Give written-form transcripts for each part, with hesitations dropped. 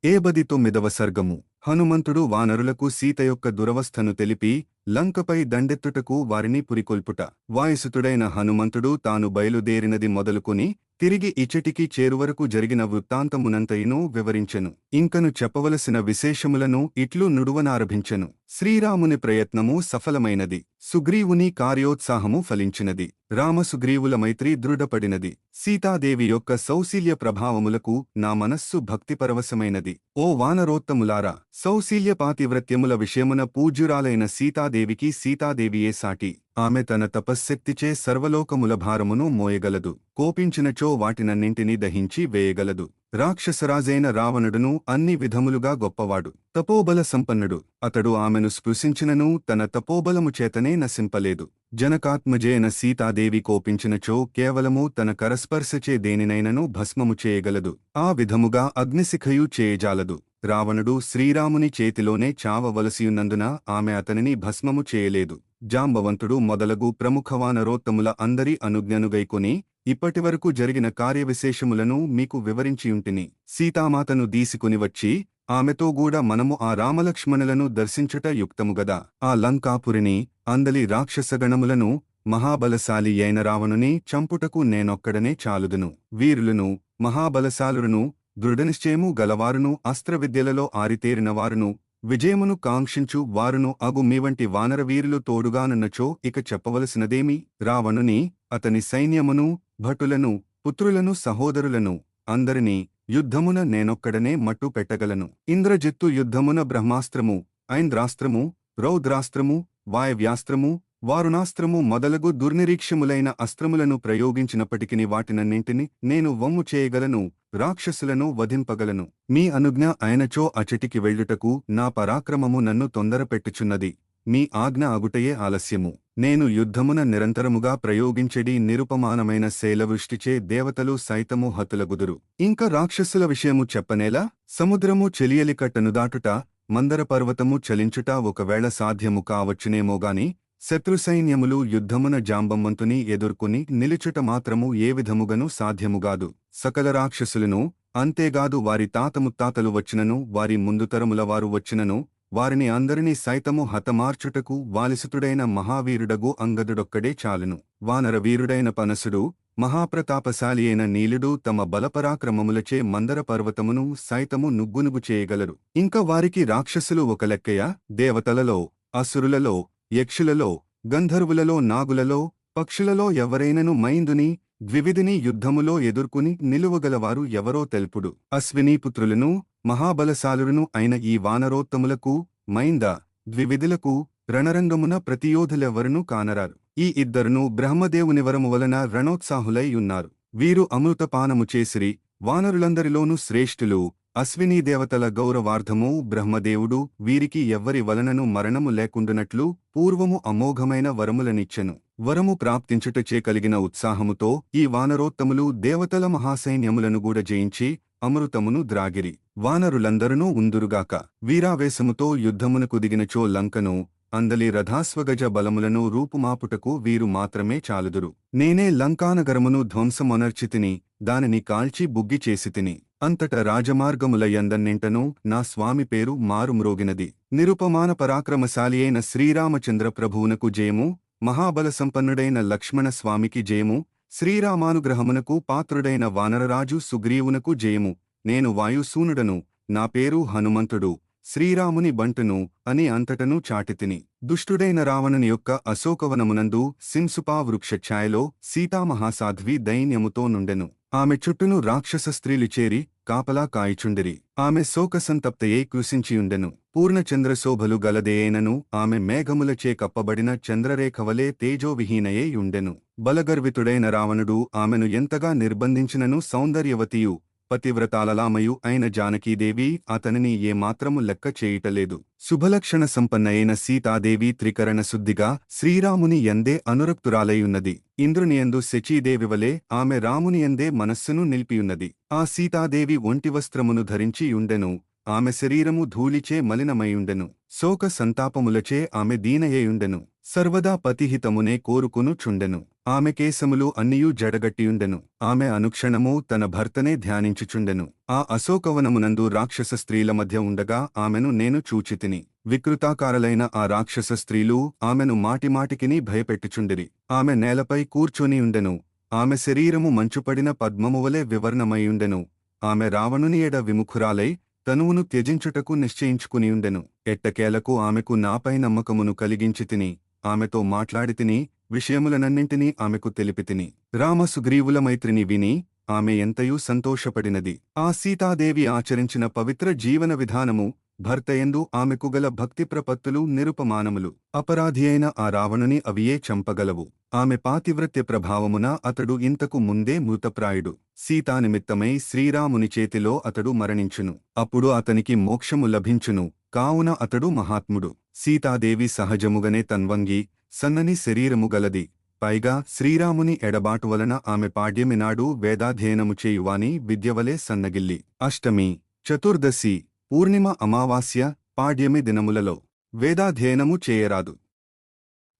79వ సర్గము. హనుమంతుడు వానరులకు సీత యొక్క దురవస్థను తెలిపి లంకపై దండెత్తుటకు వారిని పురికొల్పుట. వాయుసుతుడైన హనుమంతుడు తాను బయలుదేరినది మొదలుకొని తిరిగి ఇచ్చటికి చేరువరకు జరిగిన వృత్తాంతమునంతయును వివరించెను. ఇంకను చెప్పవలసిన విశేషములను ఇట్లు నుడువనారభించెను. శ్రీరాముని ప్రయత్నము సఫలమైనది. సుగ్రీవుని కార్యోత్సాహము ఫలించినది. రామసుగ్రీవుల మైత్రి దృఢపడినది. సీతాదేవి యొక్క సౌశీల్య ప్రభావములకు నా మనస్సు భక్తిపరవశమైనది. ఓ వానరోత్తములారా, సౌశీల్య పాతివ్రత్యముల విషయమున పూజ్యురాలైన సీతాదేవికి సీతాదేవియే సాటి. ఆమె తన తపశ్శక్తిచే సర్వలోకముల భారమును మోయగలదు. కోపించినచో వాటినన్నింటినీ దహించి వేయగలదు. రాక్షసరాజైన రావణుడును అన్ని విధములుగా గొప్పవాడు, తపోబల సంపన్నుడు. అతడు ఆమెను స్పృశించినను తన తపోబలము చేతనే నశింపలేదు. జనకాత్మజేన సీతాదేవి కోపించినచో కేవలము తన కరస్పర్శచే దేనినైనను భస్మము చేయగలదు. ఆ విధముగా అగ్నిశిఖయు చేయజాలదు. రావణుడు శ్రీరాముని చేతిలోనే చావవలసియున్నందున ఆమె అతనిని భస్మము చేయలేదు. జాంబవంతుడు మొదలగు ప్రముఖ వానరోత్తముల అందరి అనుజ్ఞనుగైకొని ఇప్పటివరకు జరిగిన కార్యవిశేషములను మీకు వివరించియుంటిని. సీతామాతను దీసుకుని వచ్చి ఆమెతోగూడ మనము ఆ రామలక్ష్మణులను దర్శించుట యుక్తముగదా. ఆ లంకాపురిని, అందలి రాక్షసగణములను, మహాబలశాలి అయిన రావణుని చంపుటకు నేనొక్కడనే చాలుదును. వీరులను, మహాబలశాలురును, దృఢనిశ్చయము గలవారును, అస్త్రవిద్యలలో ఆరితేరినవారును, విజయమును కాంక్షించు వారును అగు మీవంటి వానరవీరులు తోడుగానున్నచో ఇక చెప్పవలసినదేమి? రావణుని, అతని సైన్యమును, భటులను, పుత్రులను, సహోదరులను అందరినీ యుద్ధమున నేనొక్కడనే మట్టు పెట్టగలను. ఇంద్రజిత్తు యుద్ధమున బ్రహ్మాస్త్రము, ఐంద్రాస్త్రము, రౌద్రాస్త్రము, వాయవ్యాస్త్రము, వారుణాస్త్రము మొదలగు దుర్నిరీక్ష్యములైన అస్త్రములను ప్రయోగించినప్పటికిని వాటినన్నింటిని నేను వమ్ము చేయగలను. రాక్షసులను వధింపగలను. మీ అనుజ్ఞ అయినచో అచటికి వెళ్ళుటకు నా పరాక్రమము నన్ను తొందరపెట్టుచున్నది. మీ ఆజ్ఞ అగుటయే ఆలస్యము. నేను యుద్ధమున నిరంతరముగా ప్రయోగించెడి నిరుపమానమైన శైలవృష్టిచే దేవతలు సైతము హతులగుదురు. ఇంక రాక్షసుల విషయము చెప్పనేలా? సముద్రము చెలియలికట్టను దాటుట, మందర పర్వతము చలించుట ఒకవేళ సాధ్యము కావచ్చునేమోగాని శత్రుసైన్యములు యుద్ధమున జాంబవంతుని ఎదుర్కొని నిలుచుట మాత్రము ఏ విధముగను సాధ్యముగాదు. సకల రాక్షసులను, అంతేగాదు వారి తాతముత్తాతలు వచ్చినను, వారి ముందుతరములవారు వచ్చినను, వారిని అందరినీ సైతము హతమార్చుటకు వాలిసుతుడైన మహావీరుడగు అంగదుడొక్కడే చాలును. వానర వీరుడైన పనసుడు, మహాప్రతాపశాలి అయిన నీలుడు తమ బలపరాక్రమములచే మందర పర్వతమును సైతము నుగ్గునుగు చేయగలరు. ఇంక వారికి రాక్షసులు ఒక లెక్కయ? దేవతలలో, అసురులలో, యక్షులలో, గంధర్వులలో, నాగులలో, పక్షులలో ఎవరైనను మైందుని, ద్వివిధిని యుద్ధములో ఎదుర్కొని నిలువగలవారు ఎవరో తెలుపుడు. అశ్వినీపుత్రులను, మహాబలశాలురును అయిన ఈ వానరోత్తములకు, మైంద, ద్వివిధులకు రణరంగమున ప్రతియోధులెవ్వరునూ కానరారు. ఈ ఇద్దరును బ్రహ్మదేవుని వరము వలన రణోత్సాహులై ఉన్నారు. వీరు అమృతపానము చేసిరి. వానరులందరిలోనూ శ్రేష్ఠులు. అశ్వినీదేవతల గౌరవార్థము బ్రహ్మదేవుడు వీరికి ఎవ్వరి వలనను మరణము లేకుండునట్లు పూర్వము అమోఘమైన వరములనిచ్చెను. వరము ప్రాప్తించుటచే కలిగిన ఉత్సాహముతో ఈ వానరోత్తములు దేవతల మహాసైన్యములను గూడ జయించి అమృతమును ద్రాగిరి. వానరులందరూ ఉందురుగాక. వీరావేశముతో యుద్ధమునకు దిగినచో లంకను, అందలి రథాశ్వగజ బలములను రూపుమాపుటకు వీరు మాత్రమే చాలుదురు. నేనే లంకానగరమును ధ్వంసమొనర్చితిని, దానిని కాల్చి బుగ్గి చేసితిని. అంతట రాజమార్గముల యందన్నింటనూ నా స్వామి పేరు మారుమ్రోగినది. నిరుపమాన పరాక్రమశాలి అయిన శ్రీరామచంద్ర ప్రభువునకు జయము, మహాబల సంపన్నుడైన లక్ష్మణ స్వామికి జయము, శ్రీరామానుగ్రహమునకు పాత్రుడైన వానరరాజు సుగ్రీవునకు జయము. నేను వాయుసూనుడను, నా పేరు హనుమంతుడు, శ్రీరాముని బంటును అని అంతటనూ చాటితిని. దుష్టుడైన రావణుని యొక్క అశోకవనమునందు సింసుపా వృక్షఛాయలో సీతామహాసాధ్వి దైన్యముతో నుండెను. ఆమె చుట్టూను రాక్షస స్త్రీలు చేరి కాపలా కాయిచుండిరి. ఆమె శోకసంతప్తయై కృశించియుండెను. పూర్ణచంద్రశోభలు గలదేయైనను ఆమె మేఘములచే కప్పబడిన చంద్రరేఖవలే తేజోవిహీనయై యుండెను. బలగర్వితుడైన రావణుడు ఆమెను ఎంతగా నిర్బంధించినను సౌందర్యవతియు, పతివ్రతాలలామయు అయిన జానకీదేవి అతనిని ఏమాత్రము లెక్క చేయుటలేదు. శుభలక్షణ సంపన్నయైన సీతాదేవి త్రికరణ శుద్ధిగా శ్రీరాముని యందే అనురక్తురాలైయున్నది. ఇంద్రునియందు శచీదేవివలే ఆమె రామునియందే మనస్సును నిలిపియున్నది. ఆ సీతాదేవి ఒంటివస్త్రమును ధరించి యుండెను. ఆమె శరీరము ధూళిచే మలినమైయుండెను. శోక సంతాపములచే ఆమె దీనయయుండెను. సర్వదా పతిహితమునే కోరుకునుచుండెను. ఆమె కేశములు అన్నియూ జడగట్టియుండెను. ఆమె అనుక్షణము తన భర్తనే ధ్యానించుచుండెను. ఆ అశోకవనమునందు రాక్షస స్త్రీల మధ్య ఉండగా ఆమెను నేను చూచితిని. వికృతాకారలైన ఆ రాక్షస స్త్రీలు ఆమెను మాటిమాటికిని భయపెట్టుచుండిరి. ఆమె నేలపై కూర్చొనియుండెను. ఆమె శరీరము మంచుపడిన పద్మమువలె వివర్ణమయ్యుండెను. ఆమె రావణుని ఎడ విముఖురాలై తనువును త్యజించుటకు నిశ్చయించుకునియుండెను. ఎట్టకేలకు ఆమెకు నాపై నమ్మకమును కలిగించితిని. ఆమెతో మాట్లాడితిని, విషయములనన్నింటినీ ఆమెకు తెలిపితిని. రామసుగ్రీవుల మైత్రిని విని ఆమె ఎంతయూ సంతోషపడినది. ఆ సీతాదేవి ఆచరించిన పవిత్ర జీవన విధానము, భర్తయందు ఆమెకు గల భక్తి ప్రపత్తులు నిరుపమానములు. అపరాధియైన ఆ రావణుని అవియే చంపగలవు. ఆమె పాతివ్రత్య ప్రభావమున అతడు ఇంతకు ముందే మృతప్రాయుడు. సీతానిమిత్తమై శ్రీరాముని చేతిలో అతడు మరణించును. అప్పుడు అతనికి మోక్షము లభించును. కావున అతడు మహాత్ముడు. సీతాదేవి సహజముగనే తన్వంగి, సన్నని శరీరము గలది. పైగా శ్రీరాముని ఎడబాటు వలన ఆమె పాడ్యమినాడు వేదాధ్యయనము చేయువాని విద్యవలే సన్నగిల్లి. అష్టమి, చతుర్దశి, పూర్ణిమ, అమావాస్య, పాడ్యమి దినములలో వేదాధ్యయనము చేయరాదు.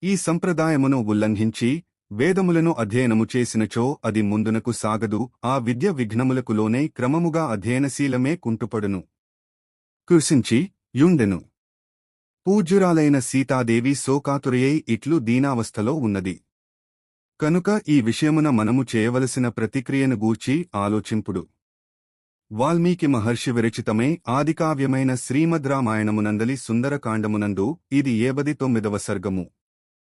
ఈ సంప్రదాయమును ఉల్లంఘించి వేదములను అధ్యయనము చేసినచో అది ముందునకు సాగదు. ఆ విద్య విఘ్నములకు లోనై క్రమముగా అధ్యయనశీలమే కుంటుపడును. కృషించి యుండెను. పూజ్యురాలైన సీతాదేవి శోకాతురయై ఇట్లు దీనావస్థలో ఉన్నది. కనుక ఈ విషయమున మనము చేయవలసిన ప్రతిక్రియను గూర్చి ఆలోచింపుడు. వాల్మీకి మహర్షి విరచితమై ఆదికావ్యమైన శ్రీమద్ రామాయణమునందలి సుందరకాండమునందు ఇది 79వ సర్గము.